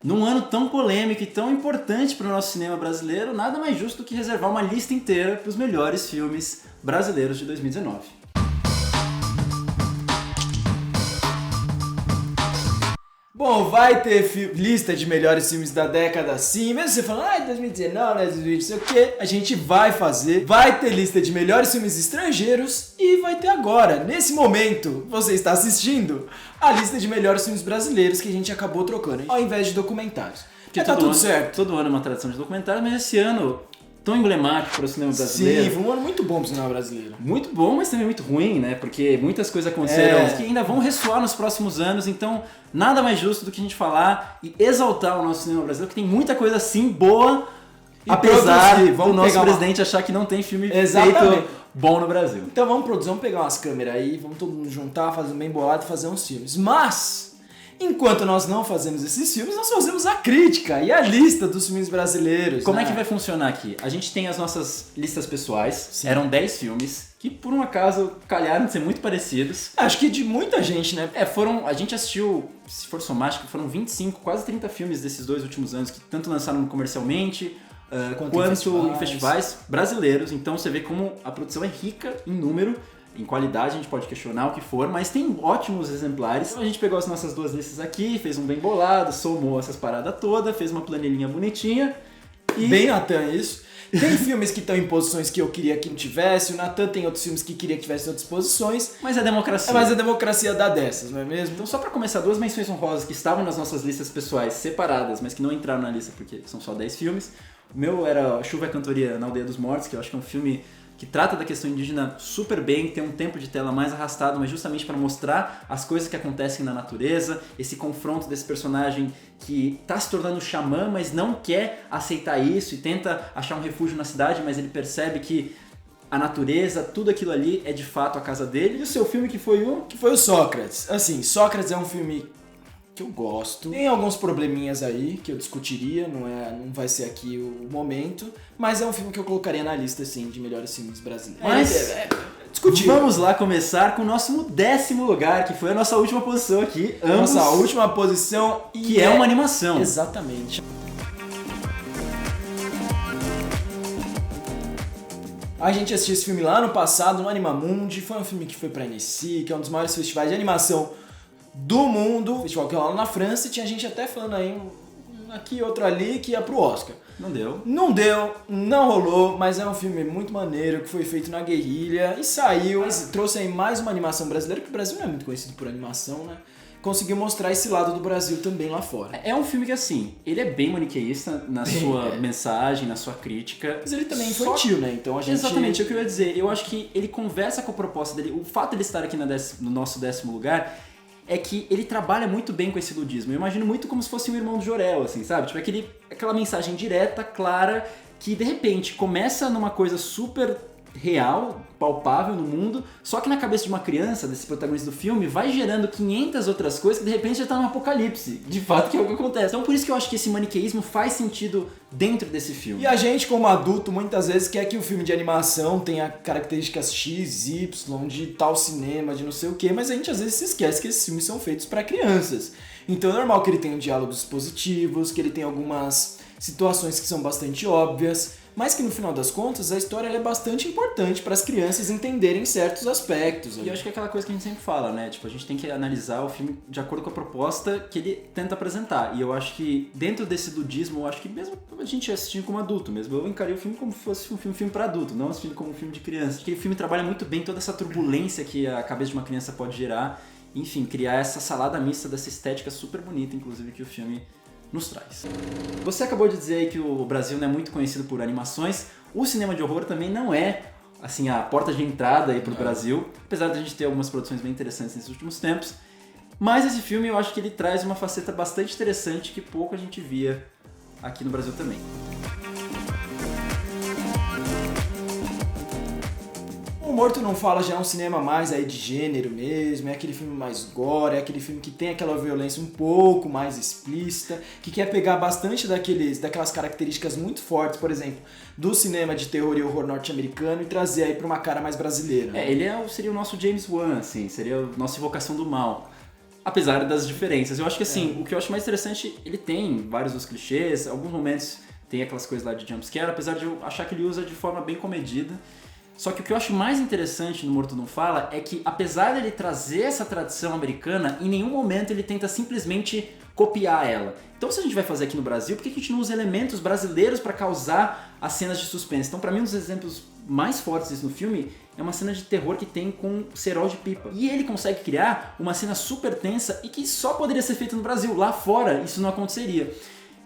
Num ano tão polêmico e tão importante para o nosso cinema brasileiro, nada mais justo do que reservar uma lista inteira para os melhores filmes brasileiros de 2019. Bom, vai ter lista de melhores filmes da década sim, mesmo você falando, 2019, 2020, não sei o que, a gente vai fazer, vai ter lista de melhores filmes estrangeiros e vai ter agora, nesse momento, você está assistindo a lista de melhores filmes brasileiros que a gente acabou trocando, ao invés de documentários. Porque tá tudo certo. Todo ano é uma tradição de documentário, mas esse ano, tão emblemático para o cinema brasileiro. Sim, foi um ano muito bom para o cinema brasileiro. Muito bom, mas também muito ruim, né? Porque muitas coisas aconteceram que ainda vão ressoar nos próximos anos, então nada mais justo do que a gente falar e exaltar o nosso cinema brasileiro, que tem muita coisa assim boa, e apesar do nosso presidente achar que não tem filme feito bom no Brasil. Então vamos pegar umas câmeras aí, vamos todo mundo juntar, fazer um bem bolado e fazer uns filmes. Mas enquanto nós não fazemos esses filmes, nós fazemos a crítica e a lista dos filmes brasileiros. Como é que vai funcionar aqui? A gente tem as nossas listas pessoais, sim. Eram 10 filmes, que por um acaso calharam de ser muito parecidos. Acho que de muita gente, né? A gente assistiu, se for somar, acho que foram 25, quase 30 filmes desses 2 últimos anos, que tanto lançaram comercialmente, quanto em festivais brasileiros. Então você vê como a produção é rica em número. Em qualidade a gente pode questionar o que for, mas tem ótimos exemplares. Então a gente pegou as nossas 2 listas aqui, fez um bem bolado, somou essas paradas todas, fez uma planilhinha bonitinha e... Bem Natan isso. Tem filmes que estão em posições que eu queria que não tivesse, o Natan tem outros filmes que queria que tivesse em outras posições. Mas é democracia. Mas a democracia dá dessas, não é mesmo? Então só pra começar, 2 menções honrosas que estavam nas nossas listas pessoais separadas, mas que não entraram na lista porque são só 10 filmes. O meu era Chuva e a Cantoria na Aldeia dos Mortos, que eu acho que é um filme que trata da questão indígena super bem, tem um tempo de tela mais arrastado, mas justamente para mostrar as coisas que acontecem na natureza, esse confronto desse personagem que está se tornando xamã, mas não quer aceitar isso e tenta achar um refúgio na cidade, mas ele percebe que a natureza, tudo aquilo ali é de fato a casa dele. E o seu filme que foi o Sócrates. Assim, Sócrates é um filme que eu gosto. Tem alguns probleminhas aí que eu discutiria, não vai ser aqui o momento, mas é um filme que eu colocaria na lista, assim, de melhores filmes brasileiros. Mas discutir. Vamos lá começar com o nosso 10º lugar, que foi a nossa última posição aqui. Nossa última posição, que é uma animação. Exatamente. A gente assistiu esse filme lá no passado, no Animamundi, foi um filme que foi pra Annecy, que é um dos maiores festivais de animação do mundo, festival que é lá na França, e tinha gente até falando aí, aqui, outro ali, que ia pro Oscar. Não deu, não rolou, mas é um filme muito maneiro, que foi feito na guerrilha, e saiu, trouxe aí mais uma animação brasileira, porque o Brasil não é muito conhecido por animação, né? Conseguiu mostrar esse lado do Brasil também lá fora. É um filme que, assim, ele é bem maniqueísta na sua mensagem, na sua crítica. Mas ele também é infantil, né? Então a gente... Exatamente, é o que eu ia dizer. Eu acho que ele conversa com a proposta dele. O fato de ele estar aqui no nosso 10º lugar é que ele trabalha muito bem com esse ludismo. Eu imagino muito como se fosse um irmão do Jorel, assim, sabe? Tipo, aquela mensagem direta, clara, que de repente começa numa coisa super real, palpável no mundo, só que na cabeça de uma criança, desse protagonista do filme, vai gerando 500 outras coisas que de repente já tá num apocalipse. De fato, que é o que acontece. Então por isso que eu acho que esse maniqueísmo faz sentido dentro desse filme. E a gente, como adulto, muitas vezes quer que o filme de animação tenha características X, Y, de tal cinema, de não sei o quê, mas a gente às vezes se esquece que esses filmes são feitos para crianças. Então é normal que ele tenha diálogos positivos, que ele tenha algumas situações que são bastante óbvias, mas que no final das contas a história ela é bastante importante para as crianças entenderem certos aspectos. E eu acho que é aquela coisa que a gente sempre fala, né? Tipo, a gente tem que analisar o filme de acordo com a proposta que ele tenta apresentar. E eu acho que dentro desse ludismo, eu acho que mesmo a gente assistindo como adulto mesmo, eu encarei o filme como se fosse um filme para adulto, não assistindo como um filme de criança. Aquele filme trabalha muito bem toda essa turbulência que a cabeça de uma criança pode gerar. Enfim, criar essa salada mista dessa estética super bonita, inclusive, que o filme nos traz. Você acabou de dizer aí que o Brasil não é muito conhecido por animações. O cinema de horror também não é assim a porta de entrada aí pro Brasil, apesar de a gente ter algumas produções bem interessantes nesses últimos tempos. Mas esse filme eu acho que ele traz uma faceta bastante interessante que pouco a gente via aqui no Brasil também. O Morto Não Fala já é um cinema mais aí de gênero mesmo, é aquele filme mais gore, é aquele filme que tem aquela violência um pouco mais explícita, que quer pegar bastante daquelas características muito fortes, por exemplo, do cinema de terror e horror norte-americano e trazer aí pra uma cara mais brasileira. Ele seria o nosso James Wan, assim, seria a nossa Invocação do Mal. apesar das diferenças. Eu acho que assim, o que eu acho mais interessante, ele tem vários dos clichês, alguns momentos tem aquelas coisas lá de jumpscare, apesar de eu achar que ele usa de forma bem comedida. Só que o que eu acho mais interessante no Morto Não Fala é que, apesar dele trazer essa tradição americana, em nenhum momento ele tenta simplesmente copiar ela. Então, se a gente vai fazer aqui no Brasil, por que a gente não usa elementos brasileiros para causar as cenas de suspense? Então, para mim, um dos exemplos mais fortes disso no filme é uma cena de terror que tem com cerol de pipa. E ele consegue criar uma cena super tensa e que só poderia ser feita no Brasil. Lá fora, isso não aconteceria.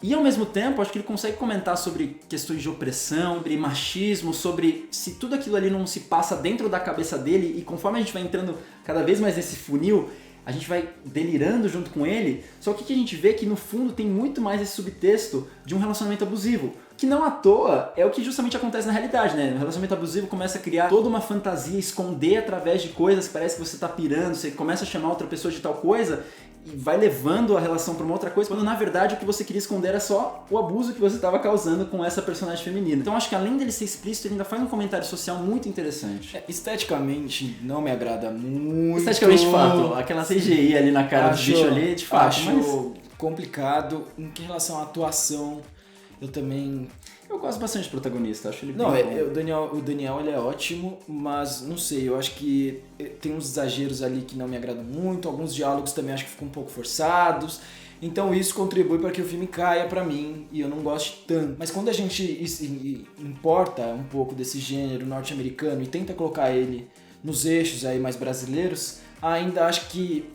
E ao mesmo tempo, acho que ele consegue comentar sobre questões de opressão, sobre machismo, sobre se tudo aquilo ali não se passa dentro da cabeça dele, e conforme a gente vai entrando cada vez mais nesse funil, a gente vai delirando junto com ele. Só que o que a gente vê é que no fundo tem muito mais esse subtexto de um relacionamento abusivo, que não à toa é o que justamente acontece na realidade, né? O relacionamento abusivo começa a criar toda uma fantasia, esconder através de coisas que parece que você tá pirando, você começa a chamar outra pessoa de tal coisa e vai levando a relação para uma outra coisa, quando na verdade o que você queria esconder era só o abuso que você estava causando com essa personagem feminina. Então acho que além dele ser explícito, ele ainda faz um comentário social muito interessante. Esteticamente não me agrada muito. Esteticamente, de fato, aquela CGI ali na cara do bicho ali, de fato. Acho complicado. Em relação à atuação, eu também... Eu gosto bastante do protagonista, acho ele bem bom. O Daniel ele é ótimo, mas não sei, eu acho que tem uns exageros ali que não me agradam muito, alguns diálogos também acho que ficam um pouco forçados, então isso contribui para que o filme caia pra mim e eu não goste tanto. Mas quando a gente importa um pouco desse gênero norte-americano e tenta colocar ele nos eixos aí mais brasileiros, ainda acho que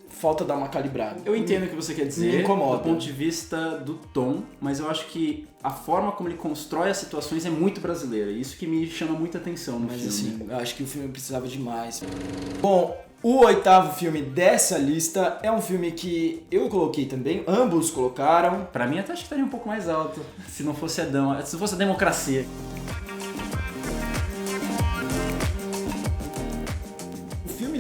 falta dar uma calibrada. Eu entendo o que você quer dizer, me incomoda, do ponto de vista do tom, mas eu acho que a forma como ele constrói as situações é muito brasileira, isso que me chama muita atenção no filme. Mas assim, eu acho que o filme precisava de mais. Bom, o 8º filme dessa lista é um filme que eu coloquei também, ambos colocaram. Pra mim até acho que estaria um pouco mais alto, se não fosse a democracia.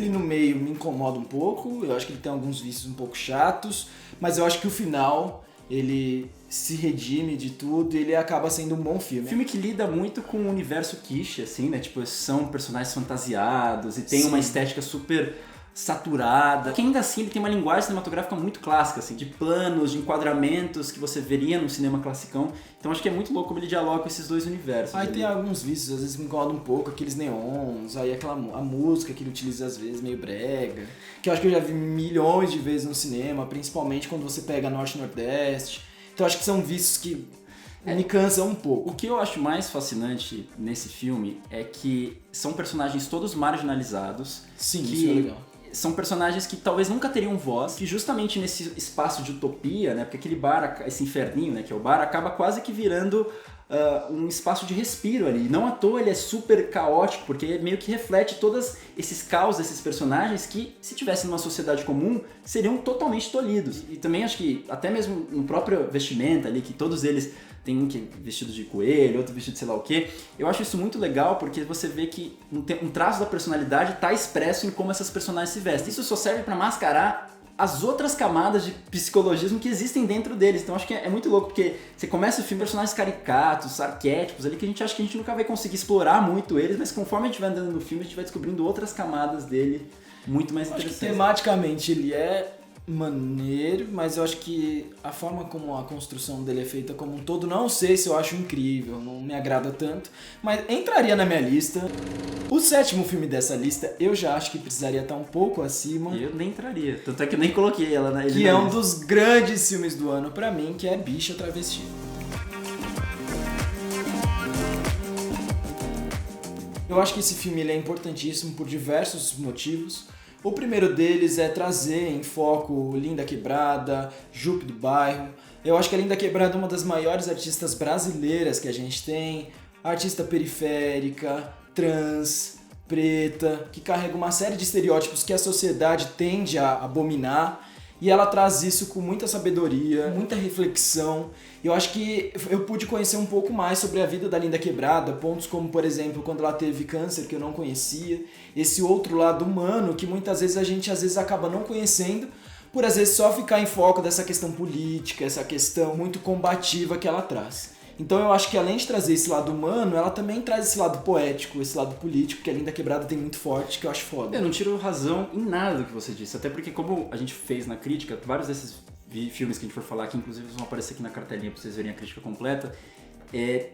No meio me incomoda um pouco, eu acho que ele tem alguns vícios um pouco chatos, mas eu acho que o final ele se redime de tudo e ele acaba sendo um bom filme. Filme que lida muito com o universo quiche, assim, né? Tipo, são personagens fantasiados e tem uma estética super saturada, que ainda assim ele tem uma linguagem cinematográfica muito clássica, assim, de planos, de enquadramentos que você veria no cinema classicão. Então acho que é muito louco como ele dialoga com esses dois universos. Aí tem alguns vícios, às vezes me incomoda um pouco, aqueles neons, aí a música que ele utiliza às vezes meio brega, que eu acho que eu já vi milhões de vezes no cinema, principalmente quando você pega Norte e Nordeste. Então acho que são vícios que me cansam um pouco. O que eu acho mais fascinante nesse filme é que são personagens todos marginalizados. Sim, isso é legal. São personagens que talvez nunca teriam voz, que justamente nesse espaço de utopia, né, porque aquele bar, esse inferninho, né, que é o bar, acaba quase que virando um espaço de respiro ali. Não à toa ele é super caótico, porque meio que reflete todos esses caos desses personagens que, se tivessem numa sociedade comum, seriam totalmente tolhidos. E também acho que, até mesmo no próprio vestimenta ali, que todos eles tem um que é vestido de coelho, outro vestido de sei lá o quê. Eu acho isso muito legal porque você vê que um traço da personalidade está expresso em como essas personagens se vestem. Isso só serve para mascarar as outras camadas de psicologismo que existem dentro deles. Então acho que é muito louco, porque você começa o filme personagens caricatos, arquétipos ali, que a gente acha que a gente nunca vai conseguir explorar muito eles, mas conforme a gente vai andando no filme, a gente vai descobrindo outras camadas dele muito mais interessantes. Acho que tematicamente ele é maneiro, mas eu acho que a forma como a construção dele é feita como um todo, não sei se eu acho incrível, não me agrada tanto, mas entraria na minha lista. O 7º filme dessa lista eu já acho que precisaria estar um pouco acima. Eu nem entraria, tanto é que eu nem coloquei ela na lista. Que é um dos grandes filmes do ano pra mim, que é Bicha Travesti. Eu acho que esse filme ele é importantíssimo por diversos motivos. O primeiro deles é trazer em foco Linda Quebrada, Jupe do Bairro. Eu acho que a Linda Quebrada é uma das maiores artistas brasileiras que a gente tem. Artista periférica, trans, preta, que carrega uma série de estereótipos que a sociedade tende a abominar. E ela traz isso com muita sabedoria, muita reflexão. Eu acho que eu pude conhecer um pouco mais sobre a vida da Linda Quebrada, pontos como, por exemplo, quando ela teve câncer, que eu não conhecia, esse outro lado humano que muitas vezes a gente acaba não conhecendo, por às vezes só ficar em foco dessa questão política, essa questão muito combativa que ela traz. Então eu acho que além de trazer esse lado humano, ela também traz esse lado poético, esse lado político, que a Linda Quebrada tem muito forte, que eu acho foda. Eu não tiro razão em nada do que você disse, até porque como a gente fez na crítica, vários desses filmes que a gente for falar aqui, inclusive vão aparecer aqui na cartelinha pra vocês verem a crítica completa,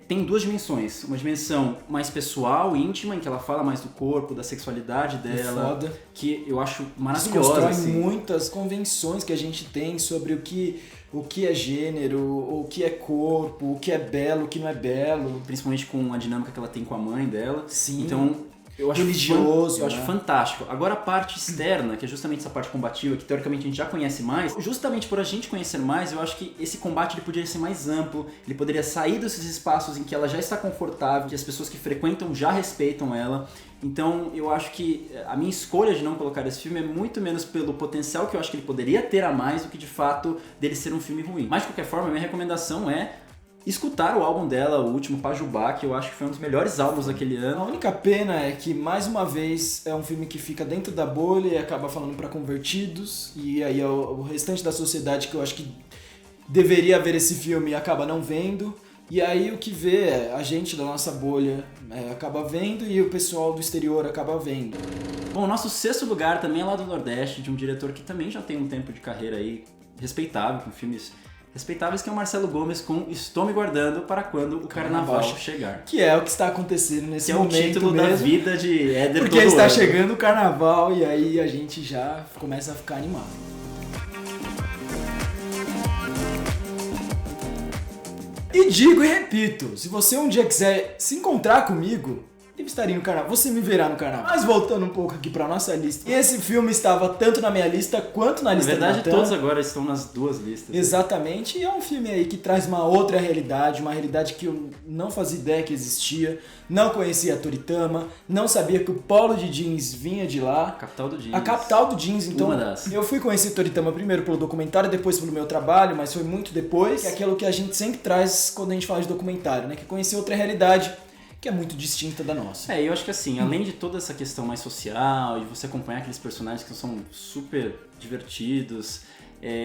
tem duas dimensões. Uma dimensão mais pessoal, íntima, em que ela fala mais do corpo, da sexualidade dela, foda. Que eu acho maravilhosa. Desconstrói assim. muitas convenções que a gente tem sobre o que é gênero, o que é corpo, o que é belo, o que não é belo. Principalmente com a dinâmica que ela tem com a mãe dela. Sim. Então, eu acho religioso, eu acho fantástico. Agora a parte externa, que é justamente essa parte combativa, que teoricamente a gente já conhece mais, justamente por a gente conhecer mais, eu acho que esse combate ele poderia ser mais amplo, ele poderia sair desses espaços em que ela já está confortável, que as pessoas que frequentam já respeitam ela. Então eu acho que a minha escolha de não colocar esse filme é muito menos pelo potencial que eu acho que ele poderia ter a mais do que de fato dele ser um filme ruim. Mas de qualquer forma, a minha recomendação é escutar o álbum dela, o último Pajubá, que eu acho que foi um dos melhores álbuns daquele ano. A única pena é que, mais uma vez, é um filme que fica dentro da bolha e acaba falando pra convertidos, e aí o restante da sociedade que eu acho que deveria ver esse filme acaba não vendo, e aí o que vê é a gente da nossa bolha acaba vendo e o pessoal do exterior acaba vendo. Bom, o nosso sexto lugar também é lá do Nordeste, de um diretor que também já tem um tempo de carreira aí respeitável, com filmes respeitáveis, que é o Marcelo Gomes com Estou Me Guardando para Quando o Carnaval Chegar. Que é o que está acontecendo nesse momento que é o título mesmo, da vida de Éder porque está chegando o Carnaval e aí a gente já começa a ficar animado. E digo e repito, se você um dia quiser se encontrar comigo, eu estaria no carnaval, você me verá no carnaval. Mas voltando um pouco aqui pra nossa lista. Esse filme estava tanto na minha lista quanto na lista da Na verdade, todos agora estão nas duas listas. Exatamente, e é um filme aí que traz uma outra realidade, uma realidade que eu não fazia ideia que existia, não conhecia a Toritama, não sabia que o polo de jeans vinha de lá. A capital do jeans. A capital do jeans, então Uma das. Eu fui conhecer Toritama primeiro pelo documentário, depois pelo meu trabalho, mas foi muito depois, que é aquilo que a gente sempre traz quando a gente fala de documentário, né? Que é conhecer outra realidade, que é muito distinta da nossa. Eu acho que assim, além de toda essa questão mais social e você acompanhar aqueles personagens que são super divertidos,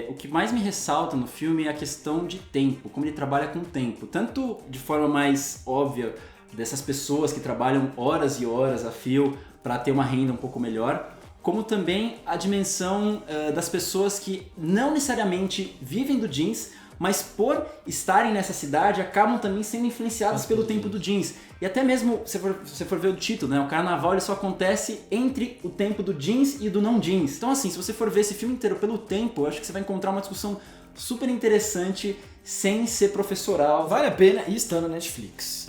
o que mais me ressalta no filme é a questão de tempo, como ele trabalha com o tempo, tanto de forma mais óbvia dessas pessoas que trabalham horas e horas a fio para ter uma renda um pouco melhor, como também a dimensão das pessoas que não necessariamente vivem do jeans, mas por estarem nessa cidade acabam também sendo influenciadas pelo tempo do jeans. E até mesmo, se você for ver o título, né? O carnaval ele só acontece entre o tempo do jeans e do não jeans. Então assim, se você for ver esse filme inteiro pelo tempo, eu acho que você vai encontrar uma discussão super interessante sem ser professoral. Vale a pena e está na Netflix.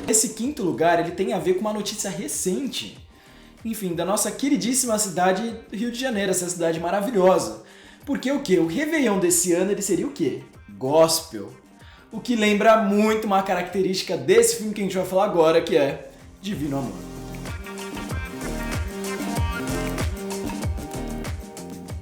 Esse quinto lugar ele tem a ver com uma notícia recente, enfim, da nossa queridíssima cidade Rio de Janeiro, essa cidade maravilhosa. Porque o quê? O Réveillon desse ano ele seria o quê? Gospel. O que lembra muito uma característica desse filme que a gente vai falar agora, que é Divino Amor.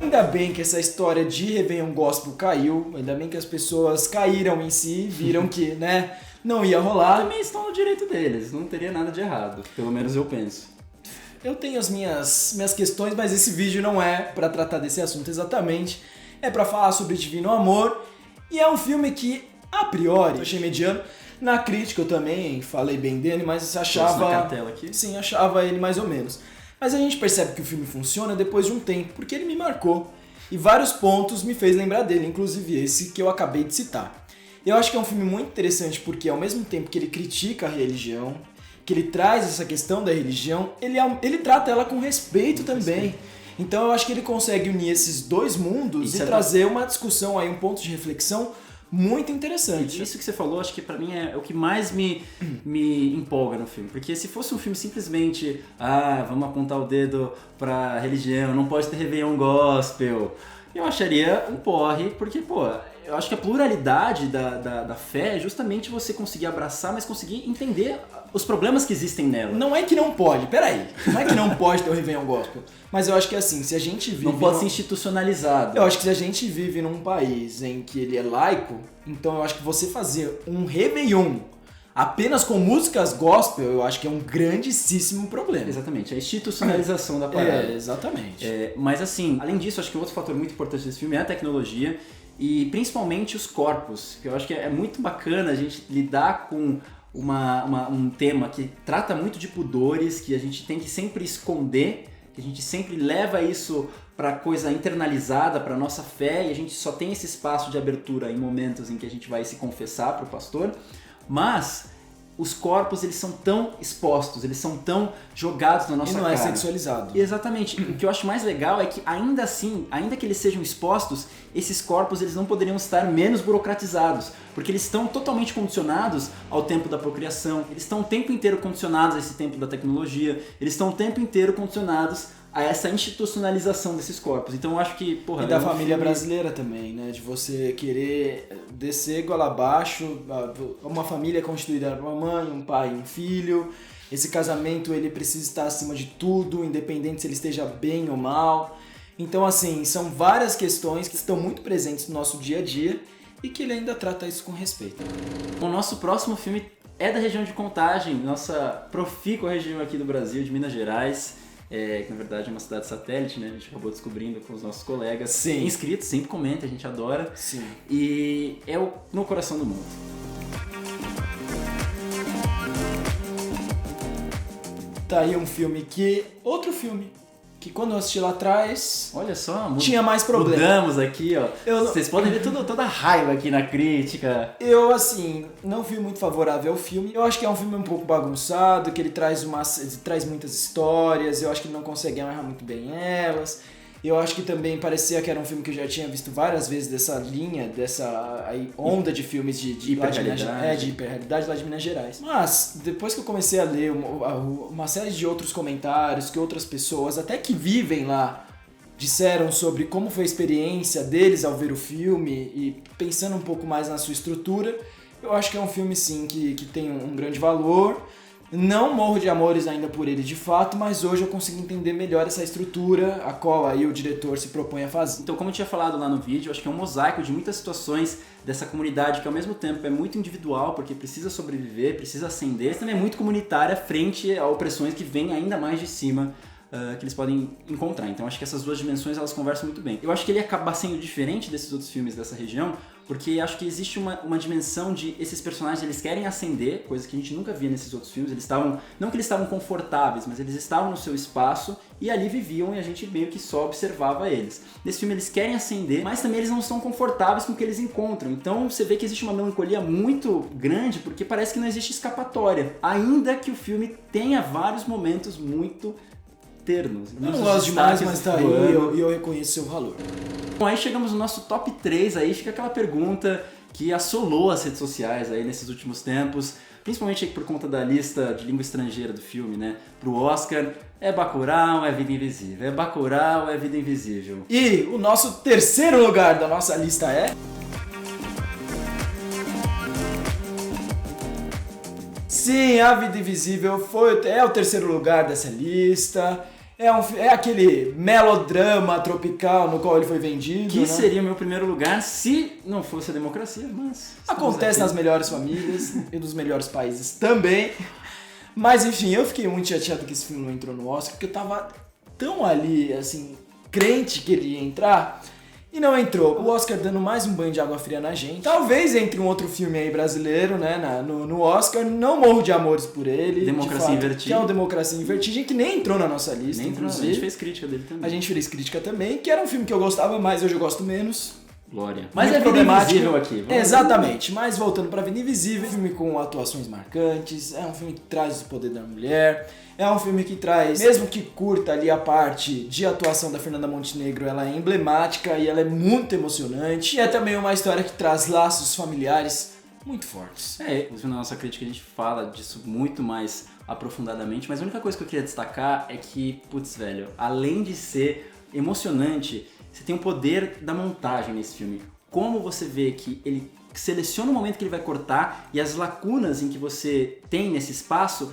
Ainda bem que essa história de Réveillon Gospel caiu, ainda bem que as pessoas caíram em si, viram que, né, não ia rolar. Também estão no direito deles, não teria nada de errado, pelo menos eu penso. Eu tenho as minhas questões, mas esse vídeo não é pra tratar desse assunto exatamente, é pra falar sobre Divino Amor. E é um filme que, a priori, eu achei mediano. Na crítica eu também falei bem dele, mas achava... Na cartela aqui? Sim, achava ele mais ou menos. Mas a gente percebe que o filme funciona depois de um tempo, porque ele me marcou. E vários pontos me fez lembrar dele, inclusive esse que eu acabei de citar. Eu acho que é um filme muito interessante porque, ao mesmo tempo que ele critica a religião, que ele traz essa questão da religião, ele trata ela com respeito também. Então eu acho que ele consegue unir esses dois mundos e trazer uma discussão aí, um ponto de reflexão muito interessante. Isso que você falou, acho que pra mim é o que mais me empolga no filme. Porque se fosse um filme simplesmente, vamos apontar o dedo pra religião, não pode ter Réveillon Gospel, eu acharia um porre, porque, eu acho que a pluralidade da fé é justamente você conseguir abraçar, mas conseguir entender os problemas que existem nela. Não é que não pode, peraí. Não é que não pode ter o Réveillon Gospel. Mas eu acho que assim, se a gente vive... Não pode ser institucionalizado. Eu acho que se a gente vive num país em que ele é laico, então eu acho que você fazer um Réveillon apenas com músicas gospel, eu acho que é um grandíssimo problema. Exatamente, a institucionalização da parada. Exatamente. Mas assim, além disso, acho que outro fator muito importante desse filme é a tecnologia. e principalmente os corpos, que eu acho que é muito bacana a gente lidar com um tema que trata muito de pudores, que a gente tem que sempre esconder, que a gente sempre leva isso para coisa internalizada, para nossa fé, e a gente só tem esse espaço de abertura em momentos em que a gente vai se confessar para o pastor, mas os corpos, eles são tão expostos, eles são tão jogados na nossa cara. E não é sexualizado. Exatamente. O que eu acho mais legal é que ainda assim, ainda que eles sejam expostos, esses corpos eles não poderiam estar menos burocratizados, porque eles estão totalmente condicionados ao tempo da procriação, eles estão o tempo inteiro condicionados a esse tempo da tecnologia, eles estão o tempo inteiro condicionados a essa institucionalização desses corpos. Então eu acho que, porra... E da família brasileira também, né? De você querer descer goela abaixo, uma família constituída por uma mãe, um pai e um filho. Esse casamento, ele precisa estar acima de tudo, independente se ele esteja bem ou mal. Então, assim, são várias questões que estão muito presentes no nosso dia a dia e que ele ainda trata isso com respeito. O nosso próximo filme é da região de Contagem, nossa profícua região aqui do Brasil, de Minas Gerais. Que na verdade é uma cidade satélite, né? A gente acabou descobrindo com os nossos colegas. Sim. Inscritos, sempre comenta, a gente adora. Sim. E é o No Coração do Mundo. Tá aí um filme que... Outro filme que quando eu assisti lá atrás... Olha só, tinha mais problema. Mudamos aqui, ó. Vocês podem ver toda a raiva aqui na crítica. Eu, assim, não fui muito favorável ao filme. Eu acho que é um filme um pouco bagunçado, que ele traz muitas histórias, eu acho que ele não consegue amarrar muito bem elas. Eu acho que também parecia que era um filme que eu já tinha visto várias vezes dessa linha, dessa aí, onda de filmes de hiperrealidade lá de Minas Gerais. Mas, depois que eu comecei a ler uma série de outros comentários que outras pessoas, até que vivem lá, disseram sobre como foi a experiência deles ao ver o filme e pensando um pouco mais na sua estrutura, eu acho que é um filme sim que tem um grande valor. Não morro de amores ainda por ele de fato, mas hoje eu consigo entender melhor essa estrutura a qual aí o diretor se propõe a fazer. Então, como eu tinha falado lá no vídeo, eu acho que é um mosaico de muitas situações dessa comunidade que ao mesmo tempo é muito individual, porque precisa sobreviver, precisa ascender, mas também é muito comunitária frente a opressões que vêm ainda mais de cima, que eles podem encontrar. Então acho que essas duas dimensões elas conversam muito bem. Eu acho que ele acaba sendo diferente desses outros filmes dessa região, porque acho que existe uma dimensão de esses personagens, eles querem ascender, coisa que a gente nunca via nesses outros filmes. Eles estavam, não que eles estavam confortáveis, mas eles estavam no seu espaço e ali viviam e a gente meio que só observava eles. Nesse filme eles querem ascender, mas também eles não estão confortáveis com o que eles encontram. Então você vê que existe uma melancolia muito grande, porque parece que não existe escapatória, ainda que o filme tenha vários momentos muito ternos. Eu não gosto demais, mas tá aí e eu reconheço seu valor. Bom, aí chegamos no nosso top 3, aí fica aquela pergunta que assolou as redes sociais aí nesses últimos tempos, principalmente por conta da lista de língua estrangeira do filme, né? Pro Oscar, é Bacurau ou é Vida Invisível? É Bacurau ou é Vida Invisível? E o nosso terceiro lugar da nossa lista é... Sim, A Vida Invisível é o terceiro lugar dessa lista. É aquele melodrama tropical no qual ele foi vendido. Que né? seria o meu primeiro lugar se não fosse a democracia, mas... Acontece nas melhores famílias e nos melhores países também. Mas enfim, eu fiquei muito chateado que esse filme não entrou no Oscar, porque eu tava tão ali, assim, crente que ele ia entrar... E não entrou. O Oscar dando mais um banho de água fria na gente. Talvez entre um outro filme aí brasileiro, né, no Oscar. Não morro de amores por ele. Democracia em Vertigem. Que é o Democracia em Vertigem, que nem entrou na nossa lista. Nem entrou, a gente fez crítica dele também. A gente fez crítica também, que era um filme que eu gostava mais, hoje eu gosto menos. Glória. Mas é Vida Invisível aqui. Exatamente. Mas voltando pra Vida Invisível, filme com atuações marcantes, é um filme que traz o poder da mulher, é um filme que traz, mesmo que curta ali a parte de atuação da Fernanda Montenegro, ela é emblemática e ela é muito emocionante. E é também uma história que traz laços familiares muito fortes. Inclusive na nossa crítica a gente fala disso muito mais aprofundadamente, mas a única coisa que eu queria destacar é que, putz, velho, além de ser emocionante, você tem o poder da montagem nesse filme. Como você vê que ele seleciona o momento que ele vai cortar e as lacunas em que você tem nesse espaço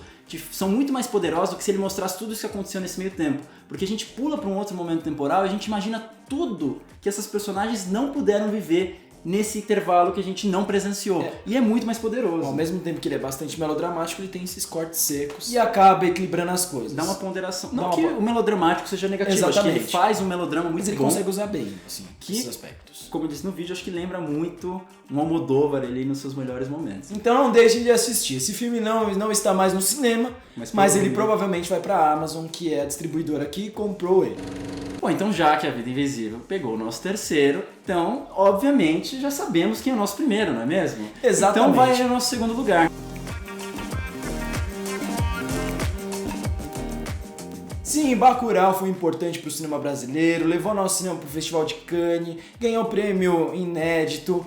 são muito mais poderosas do que se ele mostrasse tudo isso que aconteceu nesse meio tempo. Porque a gente pula para um outro momento temporal e a gente imagina tudo que essas personagens não puderam viver nesse intervalo que a gente não presenciou. E é muito mais poderoso. Ao mesmo tempo que ele é bastante melodramático, ele tem esses cortes secos e acaba equilibrando as coisas. Dá uma ponderação. Não que o melodramático seja negativo, Exatamente. acho que ele faz um melodrama muito Mas ele bom. consegue usar bem, assim, esses aspectos. Como eu disse no vídeo, acho que lembra muito um Almodóvar ali nos seus melhores momentos. Então não deixem de assistir. Esse filme não está mais no cinema, mas ele provavelmente vai pra Amazon, que é a distribuidora que comprou ele. Bom, então já que A Vida Invisível pegou o nosso terceiro, então, obviamente, já sabemos quem é o nosso primeiro, não é mesmo? Exatamente. Então vai ao nosso segundo lugar. Sim, Bacurau foi importante para o cinema brasileiro, levou nosso cinema para o Festival de Cannes, ganhou prêmio inédito,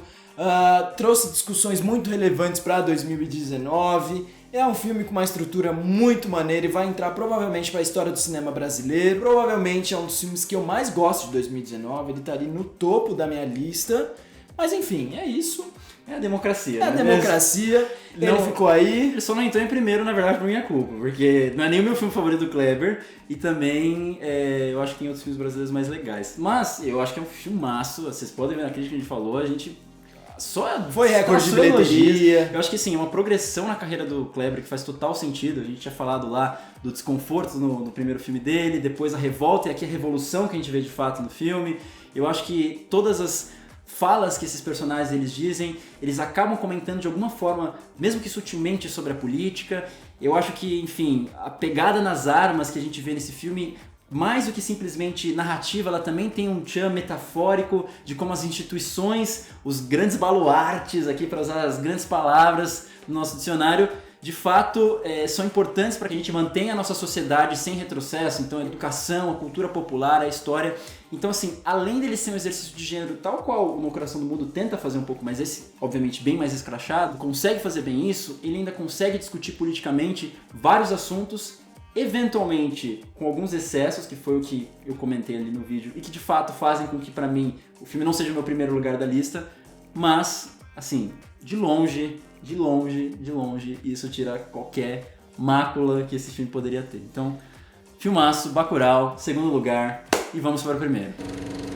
trouxe discussões muito relevantes para 2019. É um filme com uma estrutura muito maneira e vai entrar provavelmente para a história do cinema brasileiro. Provavelmente é um dos filmes que eu mais gosto de 2019, ele tá ali no topo da minha lista. Mas enfim, é isso. É a democracia. É a democracia. Ele ficou aí. Ele só não entrou em primeiro, na verdade, por minha culpa. Porque não é nem o meu filme favorito do Kleber. E também eu acho que tem outros filmes brasileiros mais legais. Mas eu acho que é um filmaço. Vocês podem ver na crítica que a gente falou. A gente foi recorde de bilheteria. Eu acho que sim, é uma progressão na carreira do Kleber que faz total sentido. A gente tinha falado lá do desconforto no primeiro filme dele. Depois a revolta e aqui a revolução que a gente vê de fato no filme. Eu acho que todas as falas que esses personagens eles dizem, eles acabam comentando de alguma forma, mesmo que sutilmente, sobre a política. Eu acho que, enfim, a pegada nas armas que a gente vê nesse filme, mais do que simplesmente narrativa, ela também tem um tchan metafórico de como as instituições, os grandes baluartes, aqui para usar as grandes palavras no nosso dicionário, de fato são importantes para que a gente mantenha a nossa sociedade sem retrocesso. Então a educação, a cultura popular, a história. Então assim, além dele ser um exercício de gênero tal qual o No Coração do Mundo tenta fazer um pouco, mas esse obviamente bem mais escrachado, consegue fazer bem isso, ele ainda consegue discutir politicamente vários assuntos, eventualmente com alguns excessos, que foi o que eu comentei ali no vídeo, e que de fato fazem com que pra mim o filme não seja o meu primeiro lugar da lista, mas assim, de longe, isso tira qualquer mácula que esse filme poderia ter. Então, filmaço, Bacurau, segundo lugar, e vamos para o primeiro.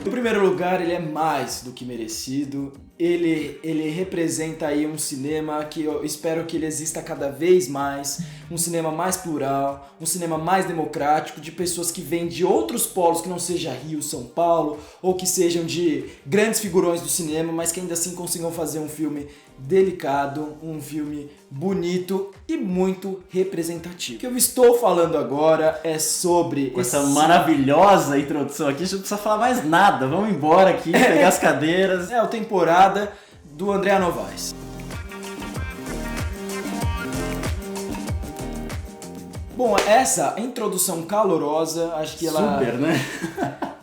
O primeiro lugar, ele é mais do que merecido. Ele representa aí um cinema que eu espero que ele exista cada vez mais, um cinema mais plural, um cinema mais democrático, de pessoas que vêm de outros polos que não seja Rio, São Paulo, ou que sejam de grandes figurões do cinema, mas que ainda assim consigam fazer um filme delicado, um filme bonito e muito representativo. O que eu estou falando agora é sobre... Com essa maravilhosa introdução aqui, a gente não precisa falar mais nada, vamos embora aqui, pegar as cadeiras. É a temporada do André Novaes. Bom, essa introdução calorosa, acho que ela... Super, né?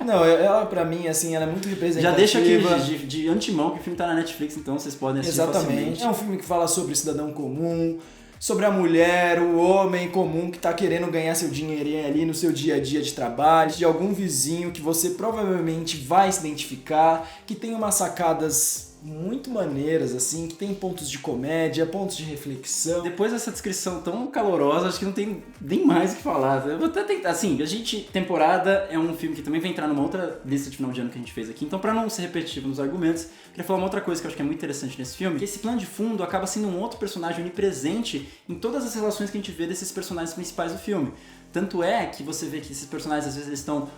Não, ela pra mim, assim, ela é muito representativa. Já deixa aqui de antemão que o filme tá na Netflix, então vocês podem assistir facilmente. É um filme que fala sobre o cidadão comum, sobre a mulher, o homem comum que tá querendo ganhar seu dinheirinho ali no seu dia a dia de trabalho, de algum vizinho que você provavelmente vai se identificar, que tem umas sacadas muito maneiras, assim, que tem pontos de comédia, pontos de reflexão. Depois dessa descrição tão calorosa, acho que não tem nem mais o que falar. Eu vou até tentar, assim, Temporada é um filme que também vai entrar numa outra lista de final de ano que a gente fez aqui, então pra não ser repetitivo nos argumentos, queria falar uma outra coisa que eu acho que é muito interessante nesse filme, que esse plano de fundo acaba sendo um outro personagem onipresente em todas as relações que a gente vê desses personagens principais do filme. Tanto é que você vê que esses personagens, às vezes, eles estão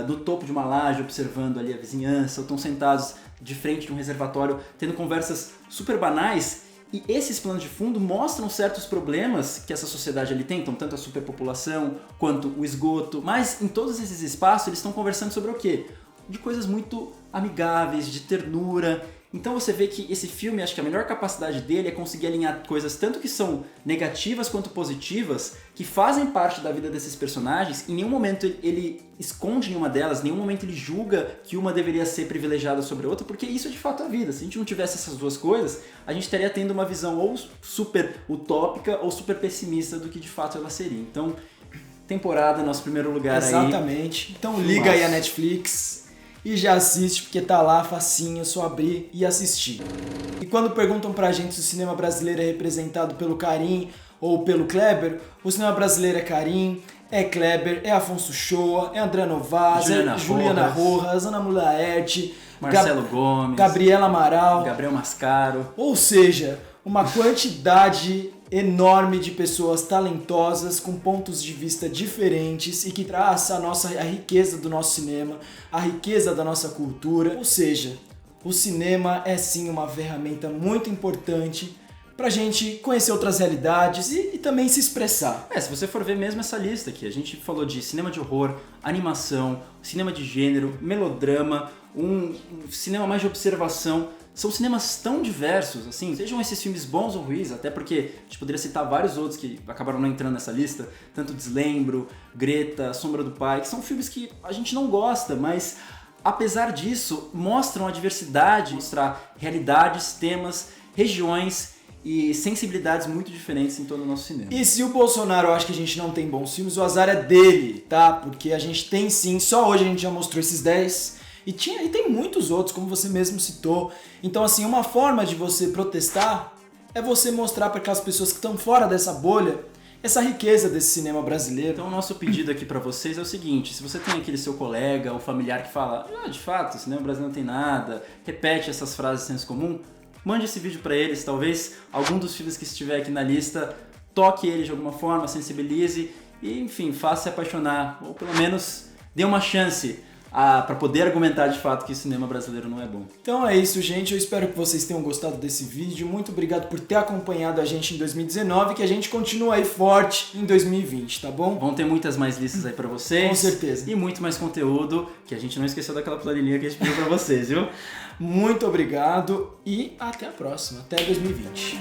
do topo de uma laje, observando ali a vizinhança, ou estão sentados de frente de um reservatório, tendo conversas super banais, e esses planos de fundo mostram certos problemas que essa sociedade ali tem, então tanto a superpopulação quanto o esgoto, mas em todos esses espaços eles estão conversando sobre o quê? De coisas muito amigáveis, de ternura. Então você vê que esse filme, acho que a melhor capacidade dele é conseguir alinhar coisas tanto que são negativas quanto positivas, que fazem parte da vida desses personagens. Em nenhum momento ele esconde nenhuma delas, em nenhum momento ele julga que uma deveria ser privilegiada sobre a outra, porque isso é de fato a vida. Se a gente não tivesse essas duas coisas, a gente estaria tendo uma visão ou super utópica ou super pessimista do que de fato ela seria. Então, Temporada, nosso primeiro lugar. Exatamente. Aí. Então liga aí a Netflix e já assiste, porque tá lá facinho, é só abrir e assistir. E quando perguntam pra gente se o cinema brasileiro é representado pelo Karim ou pelo Kleber, o cinema brasileiro é Karim, é Kleber, é Afonso Shoa, é André Novas, é Juliana Rojas, Ana Mulaerte, Marcelo Gomes, Gabriela Amaral, Gabriel Mascaro. Ou seja, uma quantidade enorme de pessoas talentosas com pontos de vista diferentes e que traz a riqueza do nosso cinema, a riqueza da nossa cultura. Ou seja, o cinema é sim uma ferramenta muito importante pra gente conhecer outras realidades e também se expressar. Se você for ver mesmo essa lista aqui, a gente falou de cinema de horror, animação, cinema de gênero, melodrama, um cinema mais de observação. São cinemas tão diversos, assim, sejam esses filmes bons ou ruins, até porque a gente poderia citar vários outros que acabaram não entrando nessa lista, tanto Deslembro, Greta, Sombra do Pai, que são filmes que a gente não gosta, mas apesar disso, mostram a diversidade, mostrar realidades, temas, regiões e sensibilidades muito diferentes em todo o nosso cinema. E se o Bolsonaro acha que a gente não tem bons filmes, o azar é dele, tá? Porque a gente tem sim, só hoje a gente já mostrou esses 10... E tem muitos outros, como você mesmo citou. Então, assim, uma forma de você protestar é você mostrar para aquelas pessoas que estão fora dessa bolha essa riqueza desse cinema brasileiro. Então, o nosso pedido aqui para vocês é o seguinte: se você tem aquele seu colega ou familiar que fala, de fato, o cinema brasileiro não tem nada, repete essas frases de senso comum, mande esse vídeo para eles. Talvez algum dos filmes que estiver aqui na lista toque ele de alguma forma, sensibilize e, enfim, faça se apaixonar, ou pelo menos dê uma chance para poder argumentar de fato que o cinema brasileiro não é bom. Então é isso, gente. Eu espero que vocês tenham gostado desse vídeo. Muito obrigado por ter acompanhado a gente em 2019, que a gente continua aí forte em 2020, tá bom? Vão ter muitas mais listas aí pra vocês. Com certeza. E muito mais conteúdo, que a gente não esqueceu daquela planilhinha que a gente pediu pra vocês, viu? Muito obrigado e até a próxima. Até 2020.